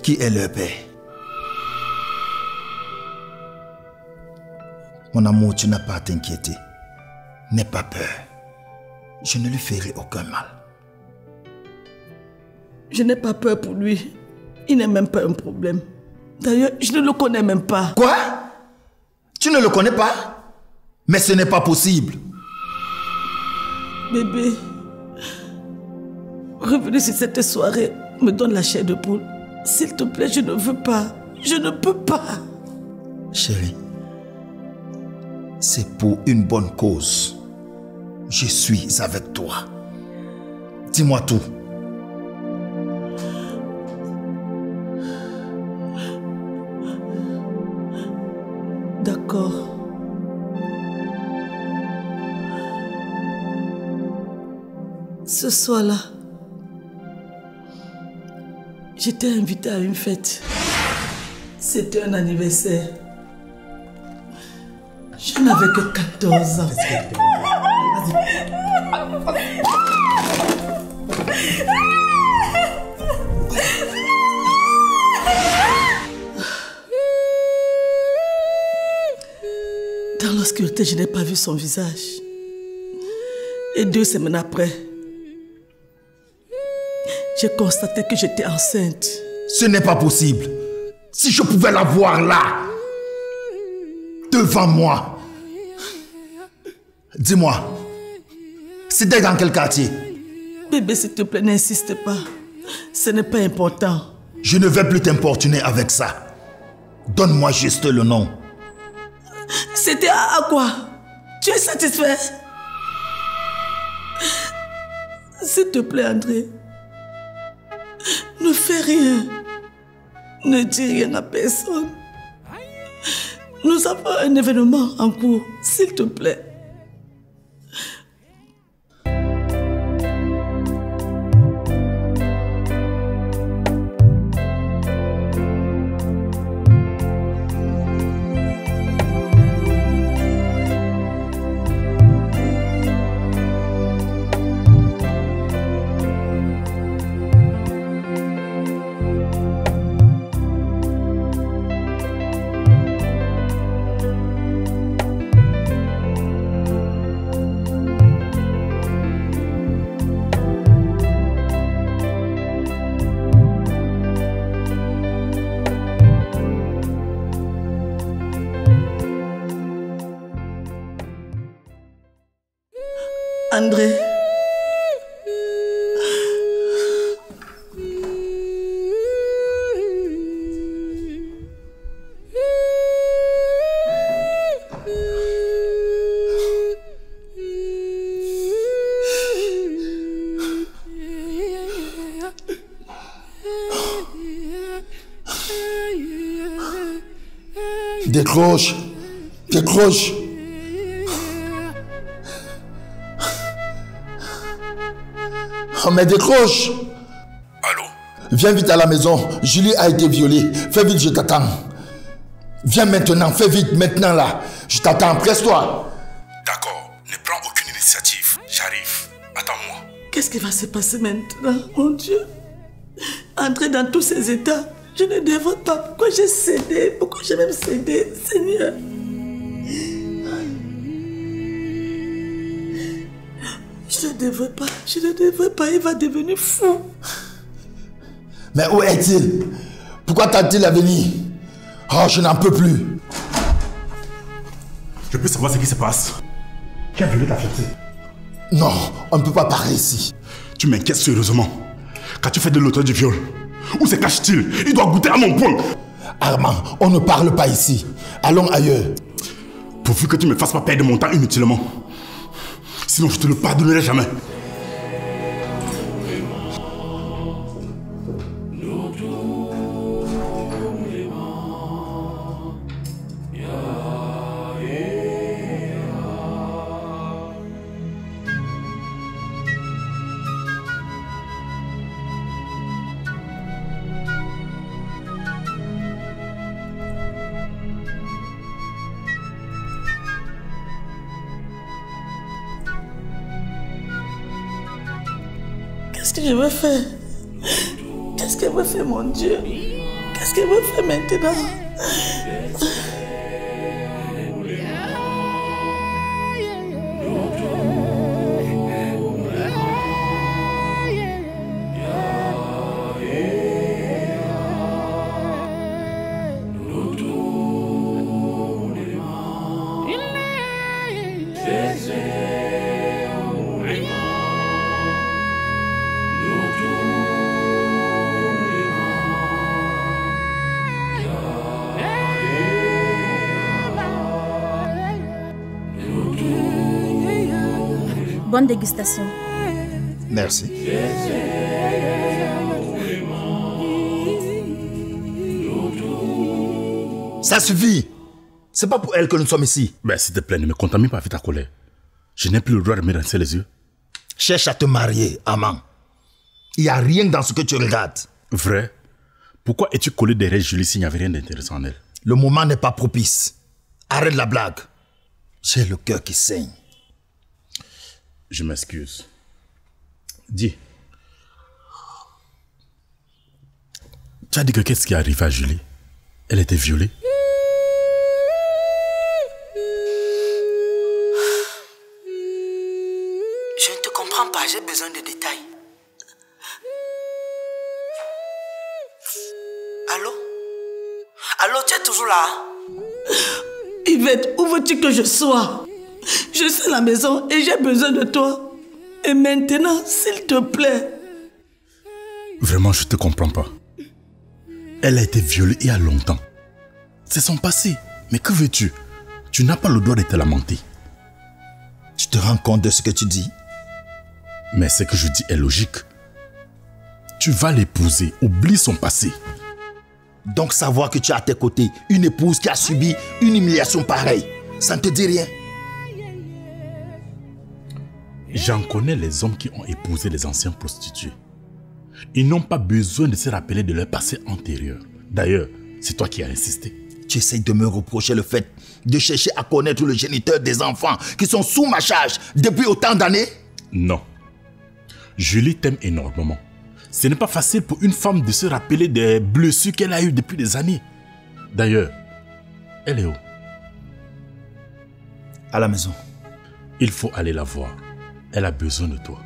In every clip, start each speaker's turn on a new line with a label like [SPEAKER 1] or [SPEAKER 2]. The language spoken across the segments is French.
[SPEAKER 1] qui est leur père. Mon amour, tu n'as pas à t'inquiéter. N'aie pas peur. Je ne lui ferai aucun mal.
[SPEAKER 2] Je n'ai pas peur pour lui. Il n'est même pas un problème. D'ailleurs, je ne le connais même pas.
[SPEAKER 1] Quoi? Tu ne le connais pas? Mais ce n'est pas possible.
[SPEAKER 2] Bébé, revenez sur cette soirée, me donne la chair de poule. S'il te plaît, je ne veux pas. Je ne peux pas.
[SPEAKER 1] Chérie, c'est pour une bonne cause. Je suis avec toi. Dis-moi tout.
[SPEAKER 2] D'accord. Ce soir-là, j'étais invitée à une fête. C'était un anniversaire. Je n'avais que 14 ans. Dans l'obscurité, je n'ai pas vu son visage. Et 2 semaines après, j'ai constaté que j'étais enceinte.
[SPEAKER 1] Ce n'est pas possible. Si je pouvais la voir là, devant moi. Dis-moi, c'était dans quel quartier?
[SPEAKER 2] Bébé, s'il te plaît, n'insiste pas. Ce n'est pas important.
[SPEAKER 1] Je ne vais plus t'importuner avec ça. Donne-moi juste le nom.
[SPEAKER 2] C'était à quoi? Tu es satisfait? S'il te plaît, André. Ne fais rien. Ne dis rien à personne. Nous avons un événement en cours. S'il te plaît. André.
[SPEAKER 1] Décroche. Décroche. Oh, mais décroche.
[SPEAKER 3] Allô?
[SPEAKER 1] Viens vite à la maison. Julie a été violée. Fais vite, je t'attends. Viens maintenant, fais vite, maintenant là. Je t'attends, presse-toi.
[SPEAKER 3] D'accord, ne prends aucune initiative. J'arrive. Attends-moi.
[SPEAKER 2] Qu'est-ce qui va se passer maintenant, mon Dieu? André dans tous ces états, je ne dévote pas. Pourquoi j'ai cédé? Pourquoi j'ai même cédé, Seigneur? Je ne devrais pas, il va devenir fou.
[SPEAKER 1] Mais où est-il? Pourquoi t'a-t-il à venir? Oh, je n'en peux plus.
[SPEAKER 3] Je peux savoir ce qui se passe? Qui a violé ta fiancée?
[SPEAKER 1] Non, on ne peut pas parler ici.
[SPEAKER 3] Tu m'inquiètes sérieusement. Qu'as-tu fait de l'auteur du viol? Où se cache-t-il? Il doit goûter à mon poing.
[SPEAKER 1] Armand, on ne parle pas ici. Allons ailleurs.
[SPEAKER 3] Pourvu que tu ne me fasses pas perdre mon temps inutilement. Sinon, je te le pardonnerai jamais.
[SPEAKER 2] Qu'est-ce que je veux faire? Qu'est-ce que je veux faire, mon Dieu? Qu'est-ce qu'il me fait maintenant?
[SPEAKER 4] Bonne dégustation.
[SPEAKER 1] Merci. Ça suffit. C'est pas pour elle que nous sommes ici.
[SPEAKER 3] Ben, s'il te plaît, ne me contamine pas avec ta colère. Je n'ai plus le droit de me rincer les yeux.
[SPEAKER 1] Cherche à te marier, Amand. Il n'y a rien dans ce que tu regardes.
[SPEAKER 3] Vrai? Pourquoi es-tu collé derrière Julie s'il n'y avait rien d'intéressant en elle?
[SPEAKER 1] Le moment n'est pas propice. Arrête la blague. J'ai le cœur qui saigne.
[SPEAKER 3] Je m'excuse. Dis. Tu as dit que qu'est-ce qui est arrivé à Julie? Elle était violée?
[SPEAKER 2] Je ne te comprends pas, j'ai besoin de détails. Allô? Allô, tu es toujours là? Yvette, où veux-tu que je sois? Je suis à la maison et j'ai besoin de toi. Et maintenant, s'il te plaît.
[SPEAKER 3] Vraiment, je te comprends pas. Elle a été violée il y a longtemps. C'est son passé. Mais que veux-tu? Tu n'as pas le droit de te lamenter.
[SPEAKER 1] Tu te rends compte de ce que tu dis?
[SPEAKER 3] Mais ce que je dis est logique. Tu vas l'épouser. Oublie son passé.
[SPEAKER 1] Donc savoir que tu as à tes côtés une épouse qui a subi une humiliation pareille, ça ne te dit rien?
[SPEAKER 3] J'en connais les hommes qui ont épousé les anciens prostitués. Ils n'ont pas besoin de se rappeler de leur passé antérieur. D'ailleurs, c'est toi qui as insisté.
[SPEAKER 1] Tu essayes de me reprocher le fait de chercher à connaître le géniteur des enfants qui sont sous ma charge depuis autant d'années?
[SPEAKER 3] Non. Julie t'aime énormément. Ce n'est pas facile pour une femme de se rappeler des blessures qu'elle a eues depuis des années. D'ailleurs, elle est où?
[SPEAKER 1] À la maison.
[SPEAKER 3] Il faut aller la voir. Elle a besoin de toi.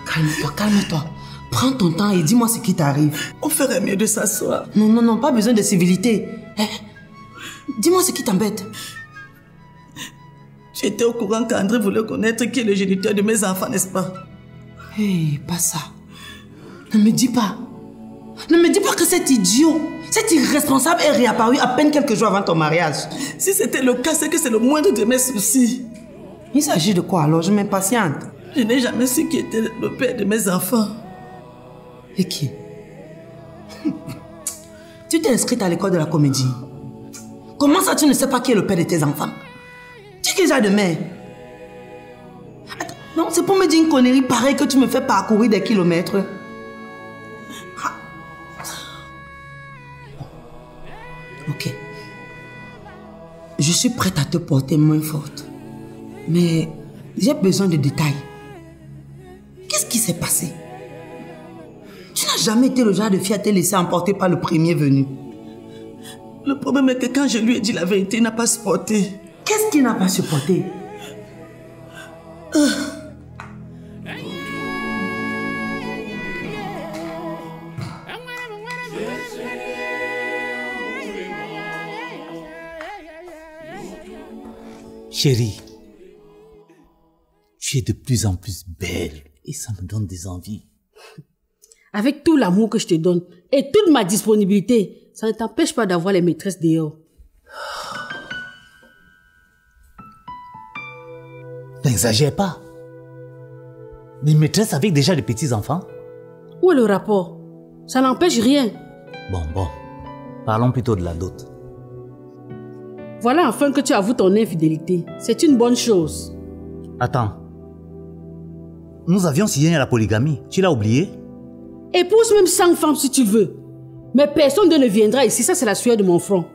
[SPEAKER 5] Calme-toi, calme-toi. Prends ton temps et dis-moi ce qui t'arrive.
[SPEAKER 2] On ferait mieux de s'asseoir.
[SPEAKER 5] Non, non, non, pas besoin de civilité. Dis-moi ce qui t'embête.
[SPEAKER 2] Tu étais au courant qu'André voulait connaître qui est le géniteur de mes enfants, n'est-ce pas?
[SPEAKER 5] Hé, pas ça. Ne me dis pas. Ne me dis pas que cet idiot, cet irresponsable est réapparu à peine quelques jours avant ton mariage.
[SPEAKER 2] Si c'était le cas, c'est que c'est le moindre de mes soucis.
[SPEAKER 5] Il s'agit de quoi alors? Je m'impatiente.
[SPEAKER 2] Je n'ai jamais su qui était le père de mes enfants.
[SPEAKER 5] Et qui? Tu t'es inscrite à l'école de la comédie. Comment ça tu ne sais pas qui est le père de tes enfants? Tu es déjà de mère. Attends, non, c'est pour me dire une connerie pareille que tu me fais parcourir des kilomètres. Ok. Je suis prête à te porter main forte. Mais j'ai besoin de détails. Qu'est-ce qui s'est passé? Tu n'as jamais été le genre de fille à te laisser emporter par le premier venu.
[SPEAKER 2] Le problème est que quand je lui ai dit la vérité, il n'a pas supporté.
[SPEAKER 5] Qu'est-ce qu'il n'a pas supporté?
[SPEAKER 6] Chérie, tu es de plus en plus belle et ça me donne des envies.
[SPEAKER 4] Avec tout l'amour que je te donne et toute ma disponibilité, ça ne t'empêche pas d'avoir les maîtresses dehors.
[SPEAKER 6] N'exagère pas. Une maîtresse avec déjà des petits-enfants?
[SPEAKER 4] Où est le rapport? Ça n'empêche rien.
[SPEAKER 6] Bon. Parlons plutôt de la dot.
[SPEAKER 4] Voilà enfin que tu avoues ton infidélité. C'est une bonne chose.
[SPEAKER 6] Attends. Nous avions signé la polygamie. Tu l'as oublié?
[SPEAKER 4] Épouse même 100 femmes si tu veux. Mais personne ne viendra ici. Ça, c'est la sueur de mon front.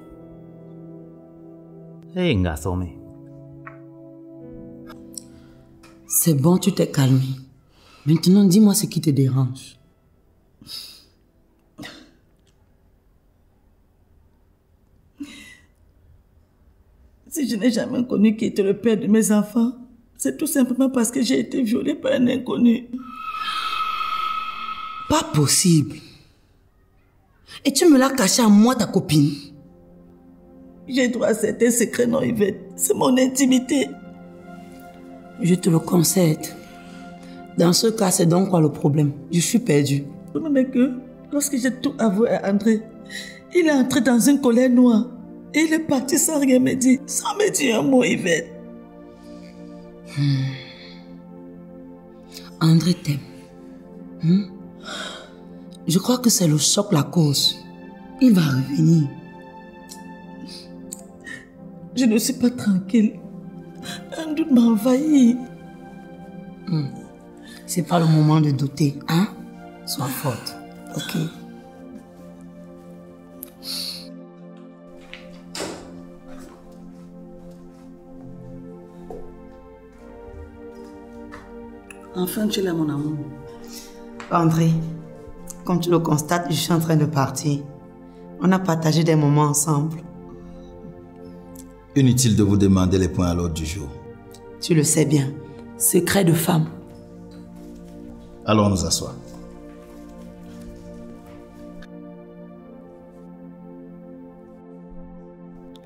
[SPEAKER 6] Hé, Ngasome.
[SPEAKER 5] C'est bon, tu t'es calmé. Maintenant, dis-moi ce qui te dérange.
[SPEAKER 2] Si je n'ai jamais connu qui était le père de mes enfants, c'est tout simplement parce que j'ai été violée par un inconnu.
[SPEAKER 5] Pas possible. Et tu me l'as caché à moi, ta copine.
[SPEAKER 2] J'ai droit à certains secrets, non, Yvette. C'est mon intimité.
[SPEAKER 5] Je te le concède. Dans ce cas, c'est donc quoi le problème? Je suis perdue.
[SPEAKER 2] Le problème est que, lorsque j'ai tout avoué à André, il est entré dans une colère noire. Et il est parti sans rien me dire. Sans me dire un mot, Yvette.
[SPEAKER 5] André t'aime. Je crois que c'est le choc la cause. Il va revenir.
[SPEAKER 2] Je ne suis pas tranquille. Un doute m'a envahi.
[SPEAKER 5] C'est pas le moment de douter, hein? Sois forte, ok?
[SPEAKER 2] Enfin, tu es là, mon amour.
[SPEAKER 5] André, comme tu le constates, je suis en train de partir. On a partagé des moments ensemble.
[SPEAKER 1] Inutile de vous demander les points à l'ordre du jour.
[SPEAKER 5] Tu le sais bien. Secret de femme.
[SPEAKER 1] Allons nous asseoir.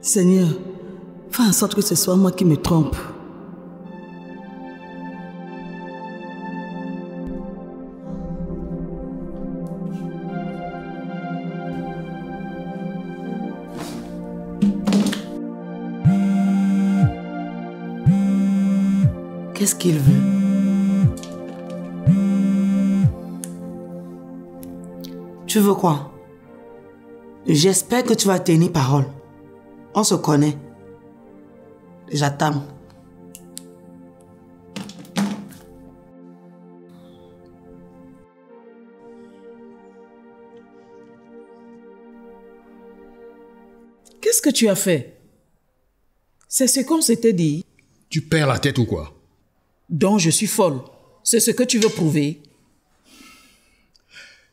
[SPEAKER 2] Seigneur, fais en sorte que ce soit moi qui me trompe.
[SPEAKER 5] Qu'est-ce qu'il veut? Tu veux quoi? J'espère que tu vas tenir parole. On se connaît. J'attends.
[SPEAKER 2] Qu'est-ce que tu as fait? C'est ce qu'on s'était dit.
[SPEAKER 7] Tu perds la tête ou quoi?
[SPEAKER 2] Donc je suis folle. C'est ce que tu veux prouver?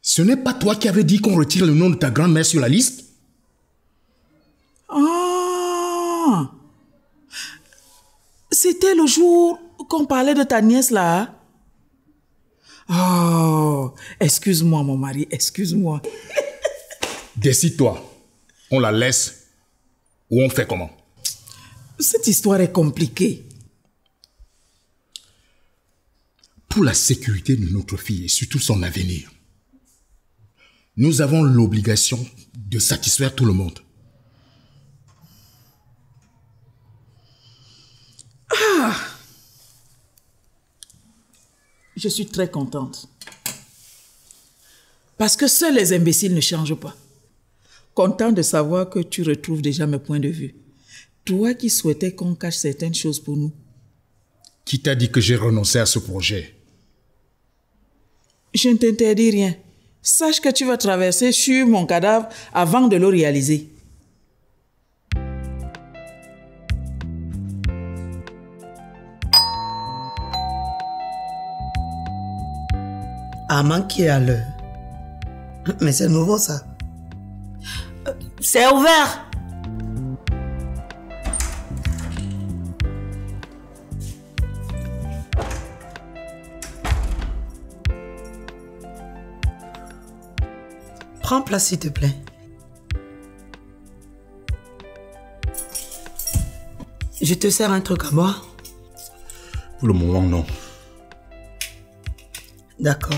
[SPEAKER 7] Ce n'est pas toi qui avais dit qu'on retire le nom de ta grand-mère sur la liste?
[SPEAKER 2] Ah! C'était le jour qu'on parlait de ta nièce là? Oh, excuse-moi mon mari, excuse-moi.
[SPEAKER 7] Décide-toi. On la laisse ou on fait comment?
[SPEAKER 2] Cette histoire est compliquée.
[SPEAKER 7] Pour la sécurité de notre fille et surtout son avenir, nous avons l'obligation de satisfaire tout le monde.
[SPEAKER 2] Ah! Je suis très contente. Parce que seuls les imbéciles ne changent pas. Content de savoir que tu retrouves déjà mes points de vue. Toi qui souhaitais qu'on cache certaines choses pour nous.
[SPEAKER 7] Qui t'a dit que j'ai renoncé à ce projet?
[SPEAKER 2] Je ne t'interdis rien. Sache que tu vas traverser sur mon cadavre avant de le réaliser.
[SPEAKER 5] Amant qui est à l'heure. Mais c'est nouveau ça. C'est ouvert. Prends place s'il te plaît. Je te sers un truc à boire?
[SPEAKER 3] Pour le moment, non.
[SPEAKER 5] D'accord.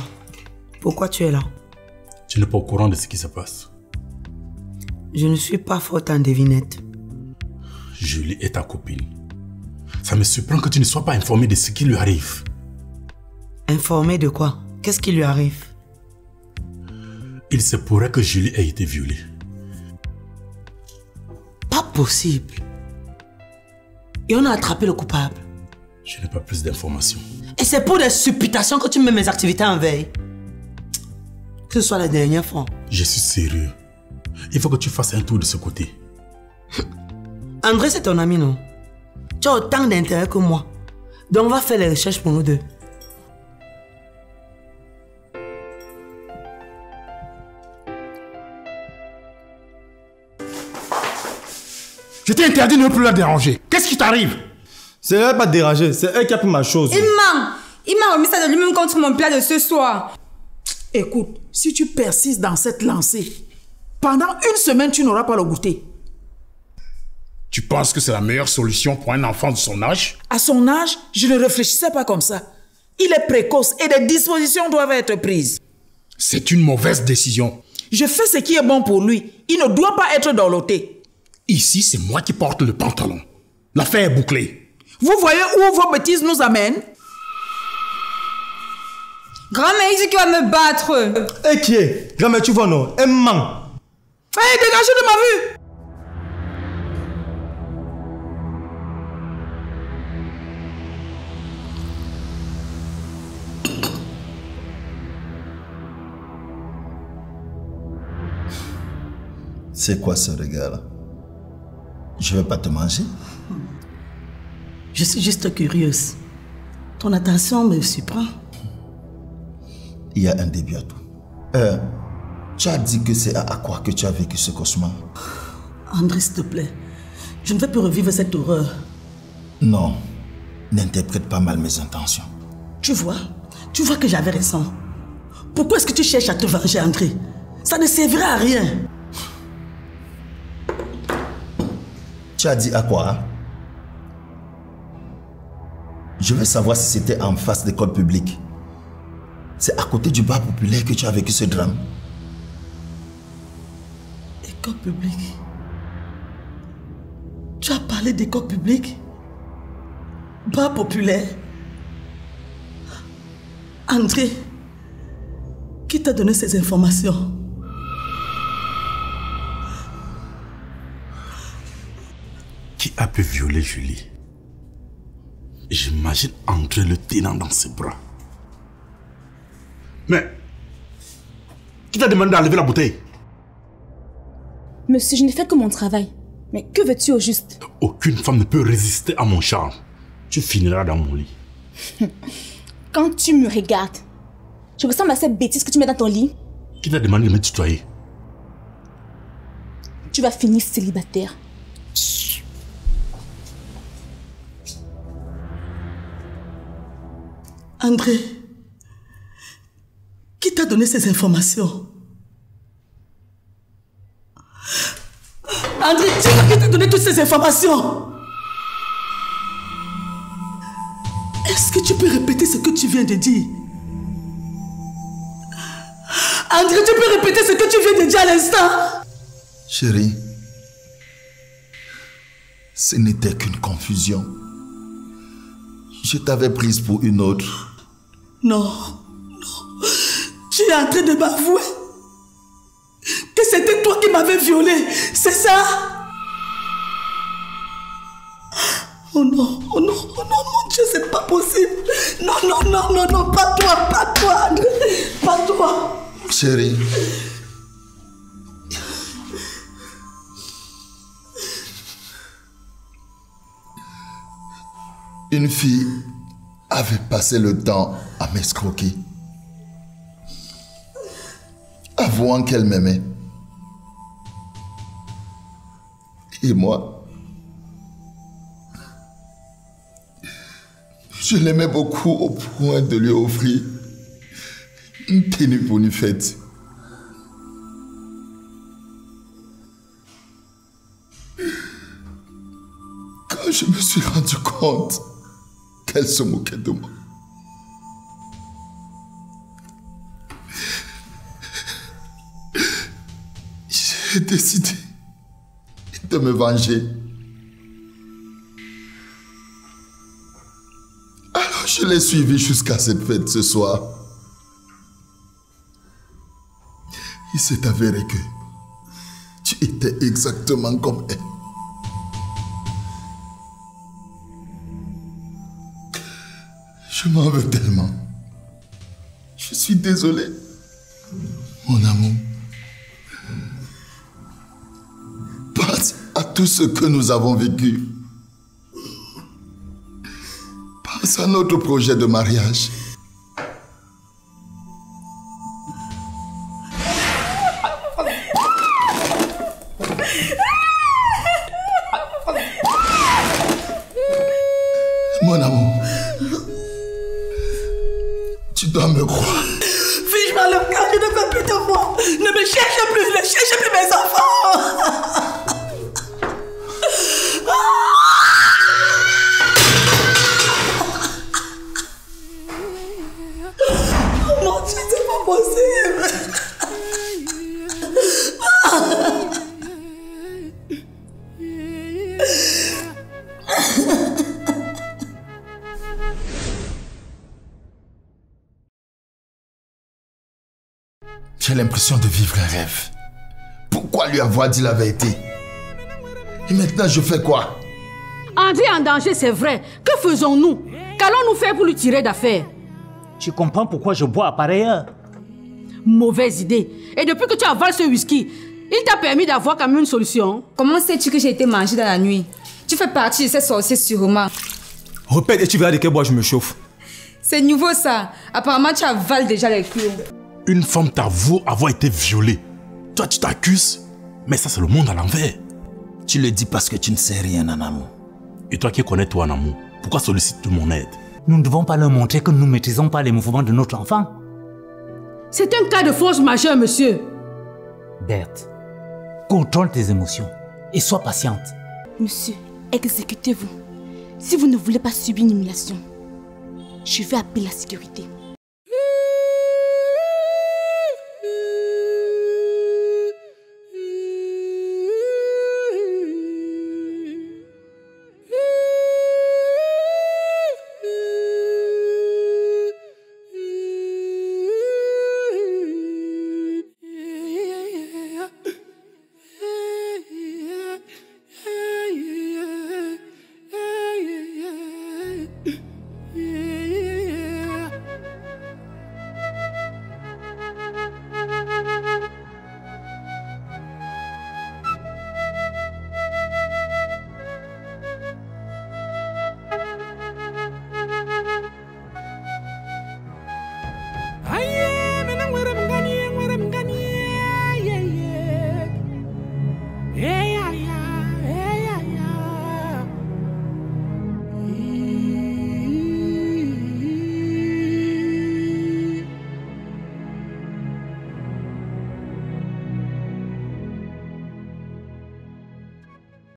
[SPEAKER 5] Pourquoi tu es là?
[SPEAKER 3] Tu n'es pas au courant de ce qui se passe.
[SPEAKER 5] Je ne suis pas forte en devinette.
[SPEAKER 3] Julie est ta copine. Ça me surprend que tu ne sois pas informé de ce qui lui arrive.
[SPEAKER 5] Informé de quoi? Qu'est-ce qui lui arrive?
[SPEAKER 3] Il se pourrait que Julie ait été violée.
[SPEAKER 5] Pas possible. Et on a attrapé le coupable.
[SPEAKER 3] Je n'ai pas plus d'informations.
[SPEAKER 5] Et c'est pour des supputations que tu mets mes activités en veille. Que ce soit la dernière fois.
[SPEAKER 3] Je suis sérieux. Il faut que tu fasses un tour de ce côté.
[SPEAKER 5] André, c'est ton ami, non? Tu as autant d'intérêt que moi. Donc on va faire les recherches pour nous deux.
[SPEAKER 7] Je t'ai interdit de ne plus la déranger. Qu'est-ce qui t'arrive?
[SPEAKER 8] C'est elle pas dérangé, c'est elle qui a pris ma chose.
[SPEAKER 9] Il m'a remis ça de lui-même contre mon plat de ce soir.
[SPEAKER 2] Écoute, si tu persistes dans cette lancée, pendant une semaine, tu n'auras pas le goûter.
[SPEAKER 7] Tu penses que c'est la meilleure solution pour un enfant de son âge?
[SPEAKER 2] À son âge, je ne réfléchissais pas comme ça. Il est précoce et des dispositions doivent être prises.
[SPEAKER 7] C'est une mauvaise décision.
[SPEAKER 2] Je fais ce qui est bon pour lui. Il ne doit pas être dorloté.
[SPEAKER 7] Ici, c'est moi qui porte le pantalon. L'affaire est bouclée.
[SPEAKER 2] Vous voyez où vos bêtises nous amènent?
[SPEAKER 9] Grand-mère, il dit qu'il va me battre.
[SPEAKER 8] Et qui est? Grand-mère, tu vois non? Elle ment.
[SPEAKER 2] Hey, dégagez de ma vue!
[SPEAKER 1] C'est quoi ce regard-là? Je vais pas te manger.
[SPEAKER 2] Je suis juste curieuse. Ton attention me surprend.
[SPEAKER 1] Il y a un début à tout. Tu as dit que c'est à quoi que tu as vécu ce cauchemar?
[SPEAKER 2] André, s'il te plaît, je ne vais plus revivre cette horreur.
[SPEAKER 1] Non, n'interprète pas mal mes intentions.
[SPEAKER 2] Tu vois que j'avais raison. Pourquoi est-ce que tu cherches à te venger, André? Ça ne servira à rien.
[SPEAKER 1] Tu as dit à quoi? Je veux savoir si c'était en face d'école publique. C'est à côté du bar populaire que tu as vécu ce drame.
[SPEAKER 2] École publique? Tu as parlé d'école publique? Bar populaire? André, qui t'a donné ces informations?
[SPEAKER 3] Qui a pu violer Julie? J'imagine André le tenant dans ses bras. Mais, qui t'a demandé d'enlever la bouteille?
[SPEAKER 10] Monsieur, je n'ai fait que mon travail. Mais que veux-tu au juste?
[SPEAKER 3] Aucune femme ne peut résister à mon charme. Tu finiras dans mon lit.
[SPEAKER 10] Quand tu me regardes, je ressemble à cette bêtise que tu mets dans ton lit.
[SPEAKER 3] Qui t'a demandé de me tutoyer?
[SPEAKER 10] Tu vas finir célibataire.
[SPEAKER 2] André, qui t'a donné ces informations? André, dis-moi qui t'a donné toutes ces informations? Est-ce que tu peux répéter ce que tu viens de dire? André, tu peux répéter ce que tu viens de dire à l'instant?
[SPEAKER 1] Chérie, ce n'était qu'une confusion. Je t'avais prise pour une autre.
[SPEAKER 2] Non. Tu es en train de m'avouer que c'était toi qui m'avais violée, c'est ça? Oh non, mon Dieu, c'est pas possible. Non, pas toi, André, pas toi.
[SPEAKER 1] Chérie, une fille avait passé le temps à m'escroquer, avouant qu'elle m'aimait. Et moi, je l'aimais beaucoup au point de lui offrir une tenue pour une fête. Quand je me suis rendu compte qu'elle se moquait de moi, j'ai décidé de me venger. Alors je l'ai suivie jusqu'à cette fête ce soir. Il s'est avéré que tu étais exactement comme elle. Je m'en veux tellement. Je suis désolé. Mon amour. Pense à tout ce que nous avons vécu. Pense à notre projet de mariage. Mon amour, tu dois me croire.
[SPEAKER 2] Fiche-moi le cœur, je ne veux plus te voir. Ne me cherche plus, ne cherche plus mes enfants. Oh mon Dieu, c'est pas possible.
[SPEAKER 1] J'ai l'impression de vivre un rêve. Pourquoi lui avoir dit la vérité? Et maintenant, je fais quoi?
[SPEAKER 4] André en danger, c'est vrai. Que faisons-nous? Qu'allons-nous faire pour lui tirer d'affaire?
[SPEAKER 6] Tu comprends pourquoi je bois à pareille heure?
[SPEAKER 4] Mauvaise idée. Et depuis que tu avales ce whisky, il t'a permis d'avoir quand même une solution.
[SPEAKER 9] Comment sais-tu que j'ai été mangée dans la nuit? Tu fais partie de ces sorciers sûrement.
[SPEAKER 8] Répète et tu verras de quel bois je me chauffe.
[SPEAKER 9] C'est nouveau ça. Apparemment, tu avales déjà les clous.
[SPEAKER 3] Une femme t'avoue avoir été violée. Toi, tu t'accuses. Mais ça, c'est le monde à l'envers.
[SPEAKER 11] Tu le dis parce que tu ne sais rien en amour.
[SPEAKER 3] Et toi qui connais toi en amour, pourquoi sollicites-tu mon aide?
[SPEAKER 6] Nous ne devons pas leur montrer que nous ne maîtrisons pas les mouvements de notre enfant.
[SPEAKER 4] C'est un cas de force majeure, monsieur.
[SPEAKER 6] Berthe, contrôle tes émotions et sois patiente.
[SPEAKER 10] Monsieur, exécutez-vous. Si vous ne voulez pas subir une humiliation, je vais appeler la sécurité.